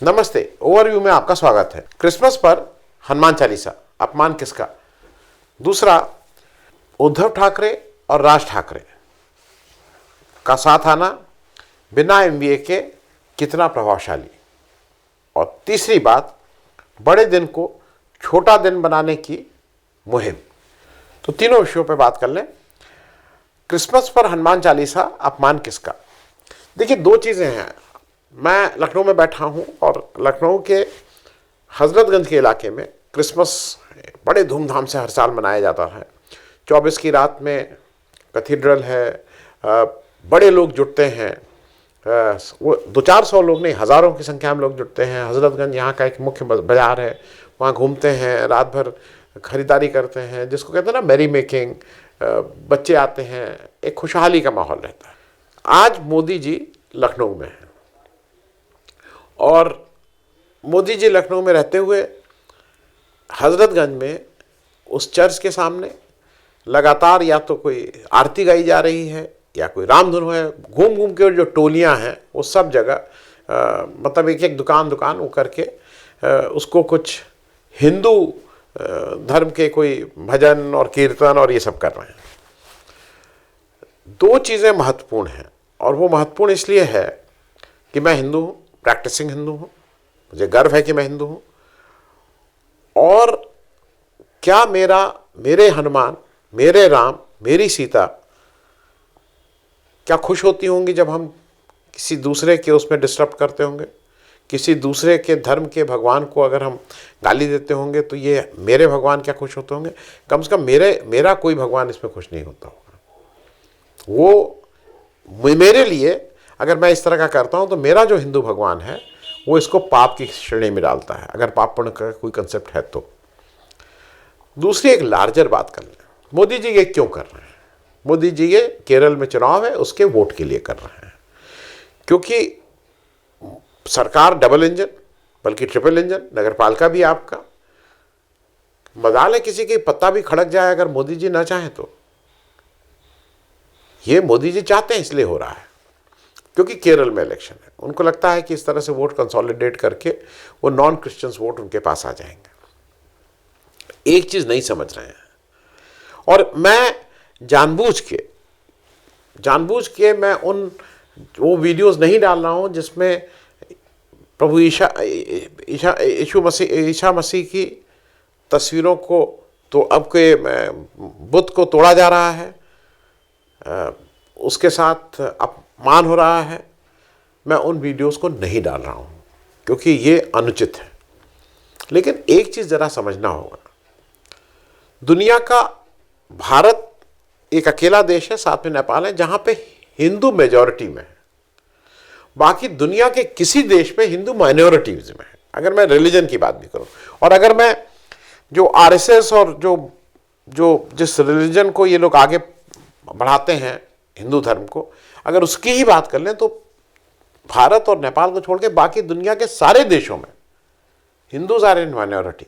नमस्ते। ओवरव्यू में आपका स्वागत है। क्रिसमस पर हनुमान चालीसा, अपमान किसका? दूसरा, उद्धव ठाकरे और राज ठाकरे का साथ आना बिना एमबीए के कितना प्रभावशाली? और तीसरी बात, बड़े दिन को छोटा दिन बनाने की मुहिम। तो तीनों विषयों पर बात कर लें। क्रिसमस पर हनुमान चालीसा, अपमान किसका? देखिए, दो चीज़ें हैं। मैं लखनऊ में बैठा हूं और लखनऊ के हजरतगंज के इलाके में क्रिसमस बड़े धूमधाम से हर साल मनाया जाता है। 24 की रात में कैथेड्रल है, बड़े लोग जुटते हैं, वो 200-400 लोग नहीं, हज़ारों की संख्या में लोग जुटते हैं। हजरतगंज यहाँ का एक मुख्य बाज़ार है, वहाँ घूमते हैं, रात भर खरीदारी करते हैं, जिसको कहते हैं ना मैरी मेकिंग। बच्चे आते हैं, एक खुशहाली का माहौल रहता है। आज मोदी जी लखनऊ में हैं और मोदी जी लखनऊ में रहते हुए हजरतगंज में उस चर्च के सामने लगातार या तो कोई आरती गाई जा रही है या कोई रामधुन है। घूम घूम के जो टोलियां हैं वो सब जगह मतलब एक एक दुकान वो करके उसको कुछ हिंदू धर्म के कोई भजन और कीर्तन और ये सब कर रहे हैं। दो चीज़ें महत्वपूर्ण हैं और वो महत्वपूर्ण इसलिए है कि मैं हिंदू हूँ, प्रैक्टिसिंग हिंदू हूँ, मुझे गर्व है कि मैं हिंदू हूँ। और क्या मेरे हनुमान, मेरे राम, मेरी सीता क्या खुश होती होंगी जब हम किसी दूसरे के उसमें डिस्टर्ब करते होंगे? किसी दूसरे के धर्म के भगवान को अगर हम गाली देते होंगे तो ये मेरे भगवान क्या खुश होते होंगे? कम से कम मेरा कोई भगवान इसमें खुश नहीं होता होगा। वो मेरे लिए अगर मैं इस तरह का करता हूं तो मेरा जो हिंदू भगवान है वो इसको पाप की श्रेणी में डालता है, अगर पाप पुण्य का कोई कंसेप्ट है तो। दूसरी एक लार्जर बात कर लें, मोदी जी ये क्यों कर रहे हैं? मोदी जी ये केरल में चुनाव है उसके वोट के लिए कर रहे हैं, क्योंकि सरकार डबल इंजन बल्कि ट्रिपल इंजन, नगरपालिका भी आपका। मजाल है किसी की पत्ता भी खड़क जाए अगर मोदी जी ना चाहें तो। ये मोदी जी चाहते हैं इसलिए हो रहा है क्योंकि केरल में इलेक्शन है। उनको लगता है कि इस तरह से वोट कंसोलिडेट करके वो नॉन क्रिश्चियंस वोट उनके पास आ जाएंगे। एक चीज नहीं समझ रहे हैं और मैं जानबूझ के मैं वो वीडियोस नहीं डाल रहा हूं जिसमें प्रभु ईसा मसीह की तस्वीरों को तो अब के बुत को तोड़ा जा रहा है, उसके साथ अपमान हो रहा है। मैं उन वीडियोस को नहीं डाल रहा हूं क्योंकि ये अनुचित है। लेकिन एक चीज जरा समझना होगा, दुनिया का भारत एक अकेला देश है, साथ में नेपाल है, जहां पे हिंदू मेजॉरिटी में है। बाकी दुनिया के किसी देश में हिंदू माइनॉरिटीज में है, अगर मैं रिलीजन की बात भी करूं। और अगर मैं जो आरएसएस और जो जिस रिलीजन को ये लोग आगे बढ़ाते हैं, हिंदू धर्म को, अगर उसकी ही बात कर लें तो भारत और नेपाल को छोड़ के बाकी दुनिया के सारे देशों में हिंदूज आर इन माइनॉरिटी।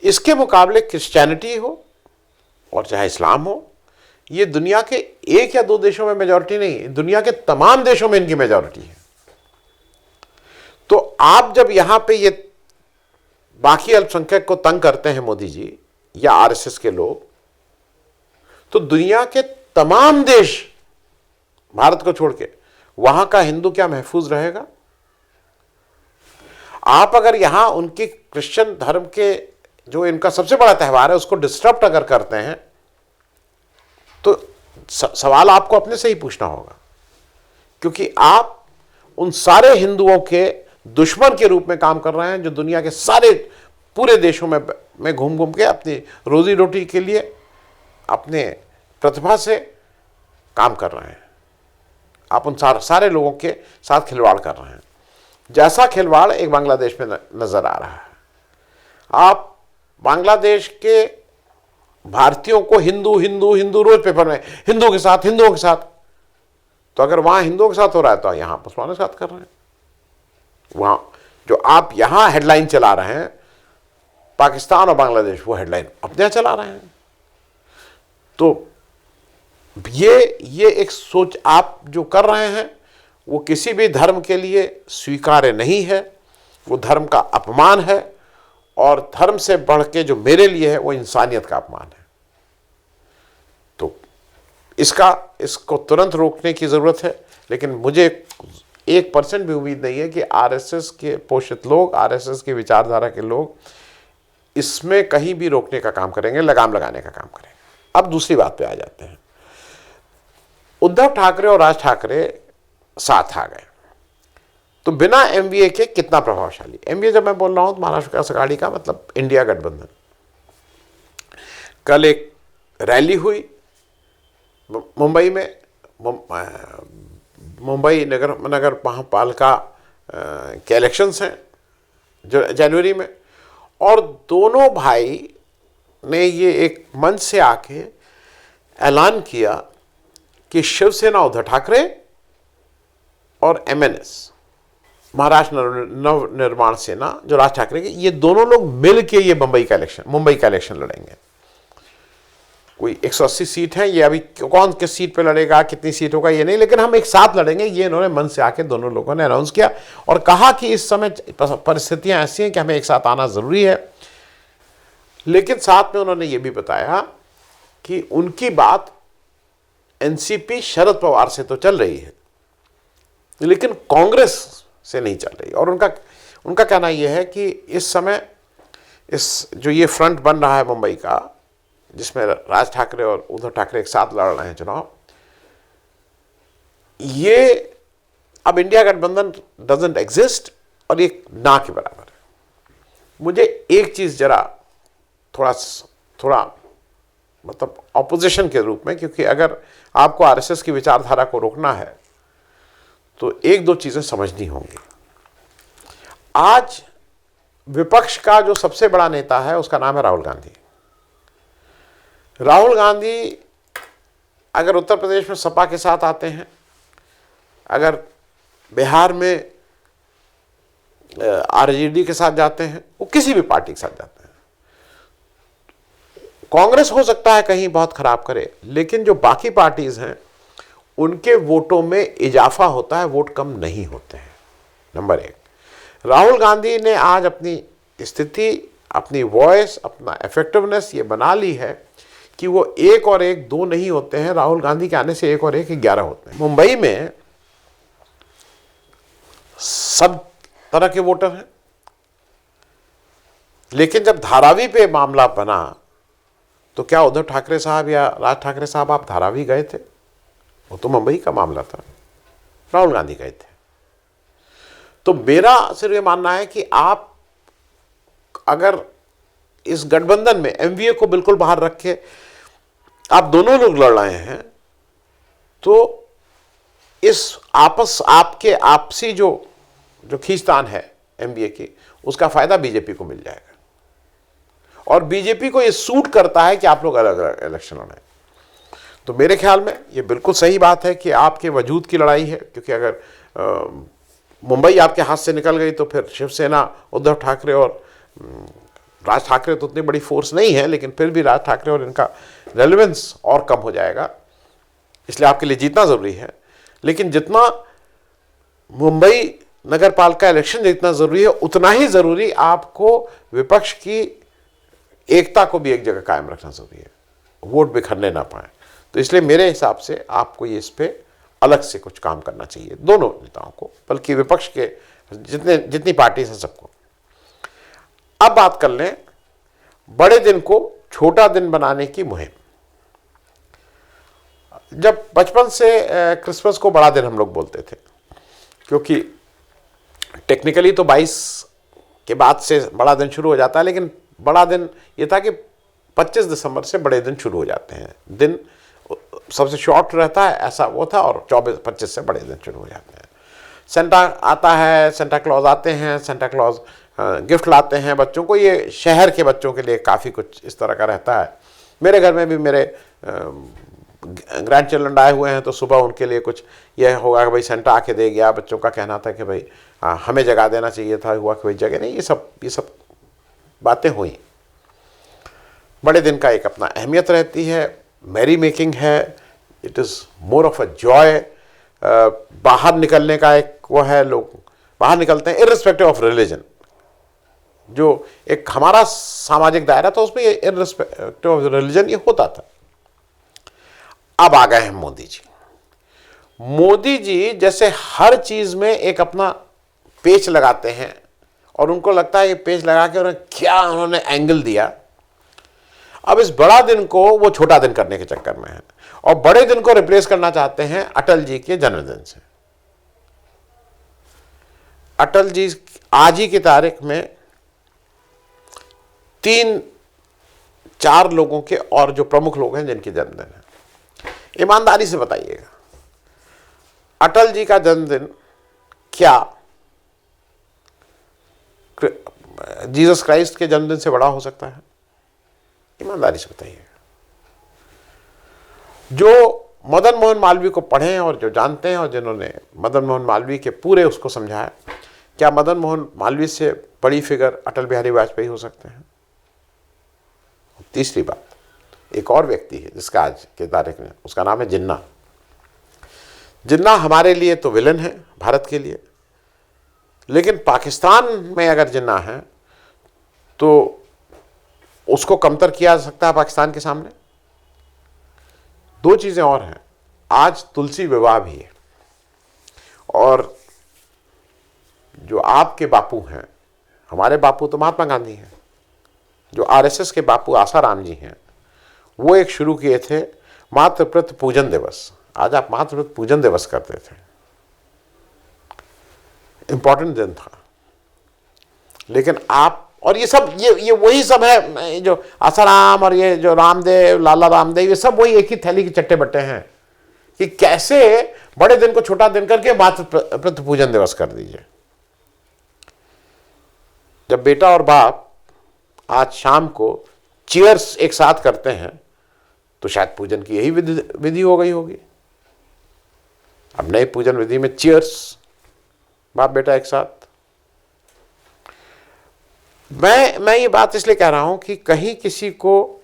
इसके मुकाबले क्रिश्चियनिटी हो और चाहे इस्लाम हो, ये दुनिया के एक या दो देशों में मेजॉरिटी नहीं, दुनिया के तमाम देशों में इनकी मेजॉरिटी है। तो आप जब यहां पे ये बाकी अल्पसंख्यक को तंग करते हैं मोदी जी या आरएसएस के लोग, तो दुनिया के तमाम देश भारत को छोड़ के वहां का हिंदू क्या महफूज रहेगा? आप अगर यहां उनकी क्रिश्चियन धर्म के जो इनका सबसे बड़ा त्यौहार है उसको डिस्टर्ब अगर करते हैं तो सवाल आपको अपने से ही पूछना होगा, क्योंकि आप उन सारे हिंदुओं के दुश्मन के रूप में काम कर रहे हैं जो दुनिया के सारे पूरे देशों में घूम घूम के अपनी रोजी रोटी के लिए अपने प्रतिभा से काम कर रहे हैं। आप उन सारे लोगों के साथ खिलवाड़ कर रहे हैं, जैसा खिलवाड़ एक बांग्लादेश में नजर आ रहा है। आप बांग्लादेश के भारतीयों को हिंदू रोज पेपर में हिंदुओं के साथ, तो अगर वहां हिंदुओं के साथ हो रहा है तो यहां मुसलमानों के साथ कर रहे हैं। वहां जो आप यहां हेडलाइन चला रहे हैं, पाकिस्तान और बांग्लादेश वो हेडलाइन अपने यहां चला रहे हैं। तो ये एक सोच आप जो कर रहे हैं वो किसी भी धर्म के लिए स्वीकार्य नहीं है। वो धर्म का अपमान है, और धर्म से बढ़ के जो मेरे लिए है वो इंसानियत का अपमान है। तो इसको तुरंत रोकने की ज़रूरत है, लेकिन मुझे 1% भी उम्मीद नहीं है कि आरएसएस के पोषित लोग, आरएसएस की विचारधारा के लोग इसमें कहीं भी रोकने का काम करेंगे, लगाम लगाने का काम करेंगे। अब दूसरी बात पे आ जाते हैं। उद्धव ठाकरे और राज ठाकरे साथ आ गए, तो बिना एमवीए के कितना प्रभावशाली? एमवीए जब मैं बोल रहा हूं तो महाराष्ट्र विकास अघाड़ी का मतलब इंडिया गठबंधन। कल एक रैली हुई मुंबई में, मुंबई नगर पालिका के इलेक्शंस हैं जो जनवरी में, और दोनों भाई ने ये एक मंच से आके ऐलान किया कि शिवसेना उद्धव ठाकरे और एमएनएस महाराष्ट्र नव निर्माण सेना जो राज ठाकरे के, ये दोनों लोग मिल के ये मुंबई का इलेक्शन लड़ेंगे। कोई 180 सीट है, ये अभी कौन किस सीट पे लड़ेगा, कितनी सीट होगा ये नहीं, लेकिन हम एक साथ लड़ेंगे, ये इन्होंने मन से आके दोनों लोगों ने अनाउंस किया और कहा कि इस समय परिस्थितियां ऐसी हैं कि हमें एक साथ आना जरूरी है। लेकिन साथ में उन्होंने ये भी बताया कि उनकी बात एनसीपी शरद पवार से तो चल रही है, लेकिन कांग्रेस से नहीं चल रही। और उनका कहना यह है कि इस समय जो ये फ्रंट बन रहा है मुंबई का, जिसमें राज ठाकरे और उद्धव ठाकरे एक साथ लड़ रहे हैं चुनाव, ये अब इंडिया गठबंधन डजंट एग्जिस्ट और ये ना के बराबर है। मुझे एक चीज जरा थोड़ा मतलब ऑपोजिशन के रूप में, क्योंकि अगर आपको आरएसएस की विचारधारा को रोकना है तो एक दो चीजें समझनी होंगी। आज विपक्ष का जो सबसे बड़ा नेता है उसका नाम है राहुल गांधी। राहुल गांधी अगर उत्तर प्रदेश में सपा के साथ आते हैं, अगर बिहार में आरजेडी के साथ जाते हैं, वो किसी भी पार्टी के साथ जाते हैं, कांग्रेस हो सकता है कहीं बहुत खराब करे, लेकिन जो बाकी पार्टीज हैं उनके वोटों में इजाफा होता है, वोट कम नहीं होते हैं। नंबर एक, राहुल गांधी ने आज अपनी स्थिति, अपनी वॉइस, अपना इफेक्टिवनेस ये बना ली है कि वो 1 और 1 2 नहीं होते हैं, राहुल गांधी के आने से 1 और 1 11 होते हैं। मुंबई में सब तरह के वोटर हैं, लेकिन जब धारावी पे मामला बना तो क्या उद्धव ठाकरे साहब या राज ठाकरे साहब आप धारावी गए थे? वो तो मुंबई का मामला था, राहुल गांधी गए थे। तो मेरा सिर्फ ये मानना है कि आप अगर इस गठबंधन में एमवीए को बिल्कुल बाहर रख के आप दोनों लोग लड़ रहे हैं, तो इस आपके आपसी जो खींचतान है एमवीए की, उसका फायदा बीजेपी को मिल जाएगा। और बीजेपी को ये सूट करता है कि आप लोग अलग अलग इलेक्शन लड़ें। तो मेरे ख्याल में ये बिल्कुल सही बात है कि आपके वजूद की लड़ाई है, क्योंकि अगर मुंबई आपके हाथ से निकल गई तो फिर शिवसेना, उद्धव ठाकरे और राज ठाकरे तो उतनी बड़ी फोर्स नहीं है, लेकिन फिर भी राज ठाकरे और इनका रेलेवेंस और कम हो जाएगा। इसलिए आपके लिए जीतना जरूरी है, लेकिन जितना मुंबई नगर पालिका इलेक्शन जितना जरूरी है, उतना ही जरूरी आपको विपक्ष की एकता को भी एक जगह कायम रखना जरूरी है, वोट बिखरने ना पाए। तो इसलिए मेरे हिसाब से आपको ये इस पे अलग से कुछ काम करना चाहिए, दोनों नेताओं को, बल्कि विपक्ष के जितनी पार्टी हैं सबको। अब बात कर लें बड़े दिन को छोटा दिन बनाने की मुहिम। जब बचपन से क्रिसमस को बड़ा दिन हम लोग बोलते थे, क्योंकि टेक्निकली तो 22 के बाद से बड़ा दिन शुरू हो जाता है, लेकिन बड़ा दिन ये था कि 25 दिसंबर से बड़े दिन शुरू हो जाते हैं। दिन सबसे शॉर्ट रहता है, ऐसा वो था, और 24-25 से बड़े दिन शुरू हो जाते हैं। सेंटा आता है, सेंटा क्लॉज आते हैं, सेंटा क्लॉज गिफ्ट लाते हैं बच्चों को। ये शहर के बच्चों के लिए काफ़ी कुछ इस तरह का रहता है। मेरे घर में भी मेरे ग्रैंड चिल्ड्रन आए हुए हैं, तो सुबह उनके लिए कुछ यह होगा कि भाई सेंटा आके दे गया। बच्चों का कहना था कि भाई हमें जगा देना चाहिए था, हुआ कि भाई जगह नहीं। ये सब बातें हुई। बड़े दिन का एक अपना अहमियत रहती है, मैरी मेकिंग है, it is more of a joy. बाहर निकलने का एक वो है, लोग बाहर निकलते हैं इर्रिस्पेक्टिव ऑफ रिलीजन, जो एक हमारा सामाजिक दायरा था उसमें इर्रिस्पेक्टिव ऑफ रिलीजन ये होता था। अब आ गए हैं मोदी जी। मोदी जी जैसे हर चीज में एक अपना पेच लगाते हैं और उनको लगता है ये पेच लगा के उन्होंने एंगल दिया। अब इस बड़ा दिन को वो छोटा दिन करने के चक्कर में है और बड़े दिन को रिप्लेस करना चाहते हैं अटल जी के जन्मदिन से। अटल जी आज ही की तारीख में 3-4 लोगों के और जो प्रमुख लोग हैं जिनके जन्मदिन है। ईमानदारी से बताइएगा, अटल जी का जन्मदिन क्या जीसस क्राइस्ट के जन्मदिन से बड़ा हो सकता है? ईमानदारी से बताइएगा। जो मदन मोहन मालवीय को पढ़े हैं और जो जानते हैं और जिन्होंने मदन मोहन मालवीय के पूरे उसको समझाया, क्या मदन मोहन मालवीय से बड़ी फिगर अटल बिहारी वाजपेयी हो सकते हैं? तीसरी बात, एक और व्यक्ति है जिसका आज के तारीख में, उसका नाम है जिन्ना। जिन्ना हमारे लिए तो विलन है, भारत के लिए, लेकिन पाकिस्तान में अगर जिन्ना है तो उसको कमतर किया जा सकता है पाकिस्तान के सामने। दो चीजें और हैं, आज तुलसी विवाह भी है और जो आपके बापू हैं, हमारे बापू तो महात्मा गांधी हैं, जो आरएसएस के बापू आसाराम जी हैं, वो एक शुरू किए थे मातृपितृ पूजन दिवस। आज आप मातृपितृ पूजन दिवस करते थे, इंपॉर्टेंट दिन था, लेकिन आप और ये सब ये वही सब है जो आसाराम और ये जो रामदेव, लाला रामदेव, ये सब वही एक ही थैली के चट्टे बट्टे हैं कि कैसे बड़े दिन को छोटा दिन करके मातृपितृ पूजन दिवस कर दीजिए। जब बेटा और बाप आज शाम को चीयर्स एक साथ करते हैं तो शायद पूजन की यही विधि हो गई होगी। अब नए पूजन विधि में चीयर्स, बाप बेटा एक साथ। मैं ये बात इसलिए कह रहा हूं कि कहीं किसी को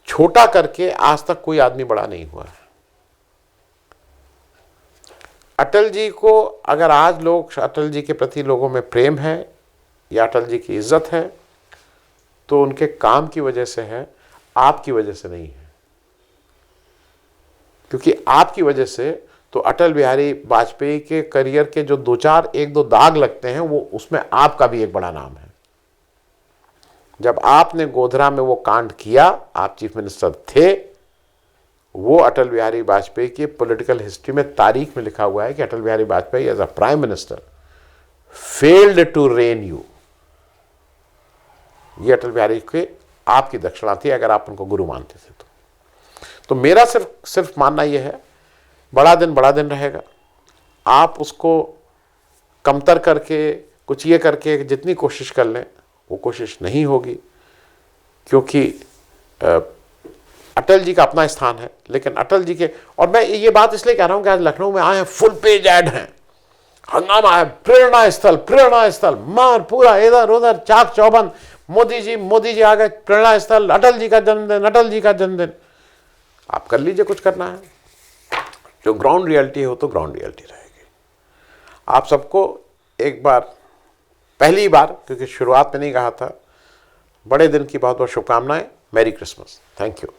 छोटा करके आज तक कोई आदमी बड़ा नहीं हुआ है। अटल जी को अगर आज लोग, अटल जी के प्रति लोगों में प्रेम है या अटल जी की इज्जत है तो उनके काम की वजह से है, आपकी वजह से नहीं है। क्योंकि आपकी वजह से तो अटल बिहारी वाजपेयी के करियर के जो 1-2 दाग लगते हैं वो उसमें आपका भी एक बड़ा नाम है। जब आपने गोधरा में वो कांड किया, आप चीफ मिनिस्टर थे, वो अटल बिहारी वाजपेयी की पॉलिटिकल हिस्ट्री में, तारीख में लिखा हुआ है कि Atal Bihari Vajpayee as a prime minister failed to rein you. ये अटल बिहारी के आपकी दक्षिणा थी अगर आप उनको गुरु मानते थे तो मेरा सिर्फ मानना यह है, बड़ा दिन रहेगा। आप उसको कमतर करके कुछ ये करके जितनी कोशिश कर लें वो कोशिश नहीं होगी, क्योंकि अटल जी का अपना स्थान है। लेकिन अटल जी के, और मैं ये बात इसलिए कह रहा हूं कि आज लखनऊ में आए हैं, फुल पेज ऐड हैं, हंगामा है, प्रेरणा स्थल, मार पूरा इधर उधर चाक चौबंद, मोदी जी आ गए, प्रेरणा स्थल, अटल जी का जन्मदिन। आप कर लीजिए, कुछ करना है। जो ग्राउंड रियलिटी हो तो ग्राउंड रियलिटी रहेगी। आप सबको एक बार, पहली बार, क्योंकि शुरुआत में नहीं कहा था, बड़े दिन की बहुत बहुत शुभकामनाएं। Merry Christmas. Thank you.